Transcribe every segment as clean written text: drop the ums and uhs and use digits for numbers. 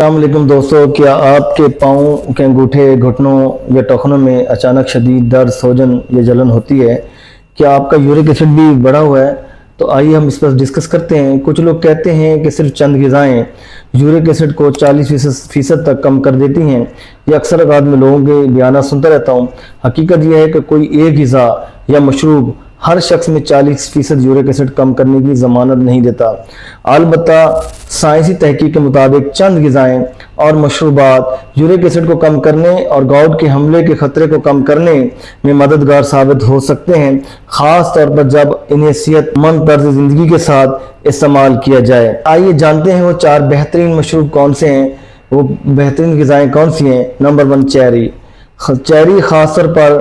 अस्सलाम वालेकुम दोस्तों, क्या आपके पाँव के अंगूठे, घुटनों या टखनों में अचानक शदीद दर्द, सूजन या जलन होती है? क्या आपका यूरिक एसिड भी बढ़ा हुआ है? तो आइए हम इस पर डिस्कस करते हैं। कुछ लोग कहते हैं कि सिर्फ चंद ग़िज़ाएँ यूरिक एसिड को 40% तक कम कर देती हैं। ये अक्सर औक़ात में लोगों के बयान सुनता रहता हूँ। हकीकत यह है कि कोई एक ग़िज़ा या मशरूब हर शख्स में 40% यूरिक एसिड कम करने की ज़मानत नहीं देता। अलबत्ता साइंसी तहकीक के मुताबिक चंद ग़िज़ाएँ और मशरूबात यूरिक एसिड को कम करने और गाउट के हमले के ख़तरे को कम करने में मददगार साबित हो सकते हैं, ख़ास तौर पर जब इन्हें सेहतमंद तर्ज ज़िंदगी के साथ इस्तेमाल किया जाए। आइए जानते हैं वो 4 बेहतरीन मशरूब कौन से हैं, वो बेहतरीन ग़िज़ाएँ कौन सी हैं। Number 1, cherry. चेरी ख़ास तौर पर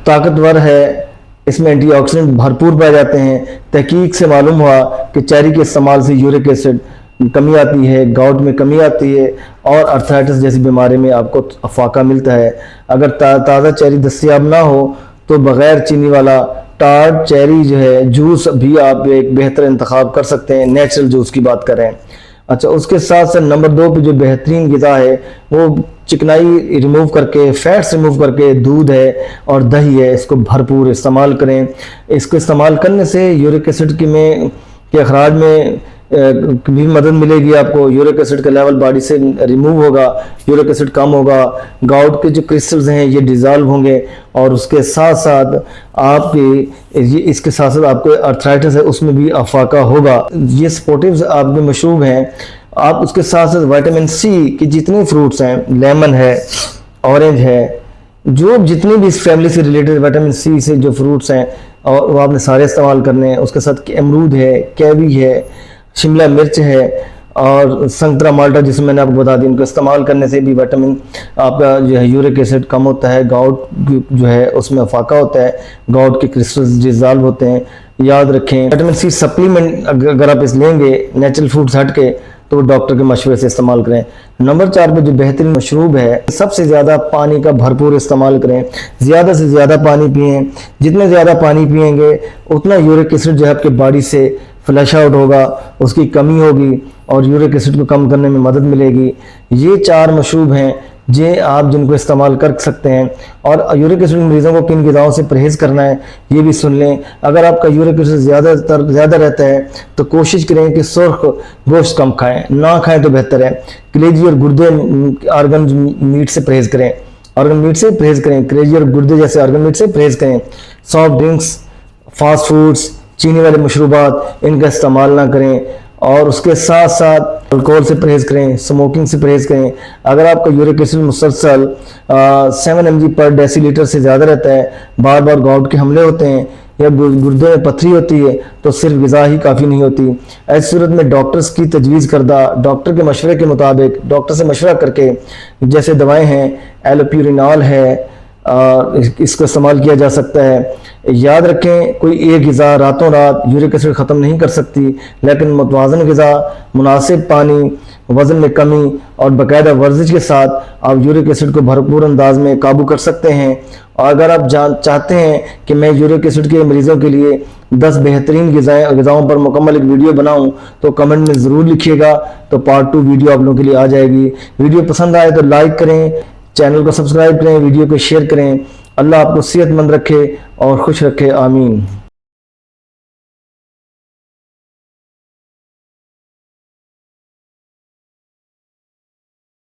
ताकतवर है, इसमें एंटीऑक्सीडेंट भरपूर पाए जाते हैं। तहकीक से मालूम हुआ कि चेरी के इस्तेमाल से यूरिक एसिड कमी आती है, गाउट में कमी आती है और अर्थराइटिस जैसी बीमारी में आपको अफाका मिलता है। अगर ताज़ा चेरी दस्तयाब ना हो तो बग़ैर चीनी वाला टार्ड चेरी जो है जूस भी आप एक बेहतर इंतखाब कर सकते हैं, नेचुरल जूस की बात करें। अच्छा, उसके साथ साथ नंबर 2 पे जो बेहतरीन ग़िज़ा है वो चिकनाई रिमूव करके, फैट्स रिमूव करके दूध है और दही है, इसको भरपूर इस्तेमाल करें। इसको इस्तेमाल करने से यूरिक एसिड के अखराज में भी मदद मिलेगी आपको। यूरिक एसिड का लेवल बॉडी से रिमूव होगा, यूरिक एसिड कम होगा, गाउट के जो क्रिस्टल्स हैं ये डिज़ॉल्व होंगे और उसके साथ साथ इसके साथ साथ आपको अर्थराइटिस है उसमें भी अफाका होगा। ये सपोर्टिव्स आपके मशरूब हैं। आप उसके साथ साथ विटामिन सी की जितने फ्रूट्स हैं, लेमन है, ऑरेंज है, जो जितनी भी इस फैमिली से रिलेटेड विटामिन सी से जो फ्रूट्स हैं और वो आपने सारे इस्तेमाल करने हैं। उसके साथ अमरूद है, कीवी है, शिमला मिर्च है और संतरा माल्टा जिसमें मैंने आपको बता दी, इनको इस्तेमाल करने से भी विटामिन आपका जो है यूरिक एसिड कम होता है, गाउट जो है उसमें अफाका होता है, गाउट के क्रिस्टल्स डिज़ॉल्व होते हैं। याद रखें, विटामिन सी सप्लीमेंट अगर आप इस लेंगे नेचुरल फूड्स हट के तो डॉक्टर के मशवरे से इस्तेमाल करें। नंबर 4 पे जो बेहतरीन मशरूब है, सबसे ज़्यादा पानी का भरपूर इस्तेमाल करें, ज़्यादा से ज़्यादा पानी पिएं। जितने ज़्यादा पानी पिएंगे उतना यूरिक एसिड जो है आपके बॉडी से फ्लैश आउट होगा, उसकी कमी होगी और यूरिक एसिड को कम करने में मदद मिलेगी। ये 4 मशरूब हैं आप जिनको इस्तेमाल कर सकते हैं। और यूरिक एसिड मरीज़ों को किन ग़िज़ाओं से परहेज़ करना है ये भी सुन लें। अगर आपका यूरिक एसिड ज़्यादा रहता है तो कोशिश करें कि सुर्ख गोश्त कम खाएं, ना खाएं तो बेहतर है। कलेजी और गुर्दे आर्गन मीट से परहेज़ करें, ऑर्गन मीट से परहेज़ करें, कलेजी और गुर्दे जैसे आर्गन मीट से परहेज़ करें। सॉफ्ट ड्रिंक्स, फास्ट फूड्स, चीनी वाले मशरूबात इनका इस्तेमाल ना करें और उसके साथ साथ अल्कोहल से परहेज़ करें, स्मोकिंग से परहेज़ करें। अगर आपका यूरिक एसिड मुसलसल 7 mg पर डेसीलीटर से ज़्यादा रहता है, बार बार गाउट के हमले होते हैं या गुर्दे में पथरी होती है तो सिर्फ ग़िज़ा ही काफ़ी नहीं होती। ऐसी सूरत में डॉक्टर्स की तजवीज़ करदा, डॉक्टर के मशवरे के मुताबिक, डॉक्टर से मशवरा करके जैसे दवाएँ हैं, एलोप्यूरिनॉल है, इसको इस्तेमाल किया जा सकता है। याद रखें, कोई एक ग़िज़ा रातों रात यूरिक एसिड ख़त्म नहीं कर सकती, लेकिन मुतवाज़न ग़िज़ा, मुनासिब पानी, वज़न में कमी और बाकायदा वर्जिश के साथ आप यूरिक एसिड को भरपूर अंदाज में काबू कर सकते हैं। और अगर आप चाहते हैं कि मैं यूरिक एसिड के मरीज़ों के लिए 10 बेहतरीन ग़िज़ाओं पर मुकम्मल एक वीडियो बनाऊं तो कमेंट में ज़रूर लिखिएगा, तो पार्ट 2 वीडियो आप लोगों के लिए आ जाएगी। वीडियो पसंद आए तो लाइक करें, चैनल को सब्सक्राइब करें, वीडियो को शेयर करें। अल्लाह आपको सेहतमंद रखे और खुश रखे, आमीन।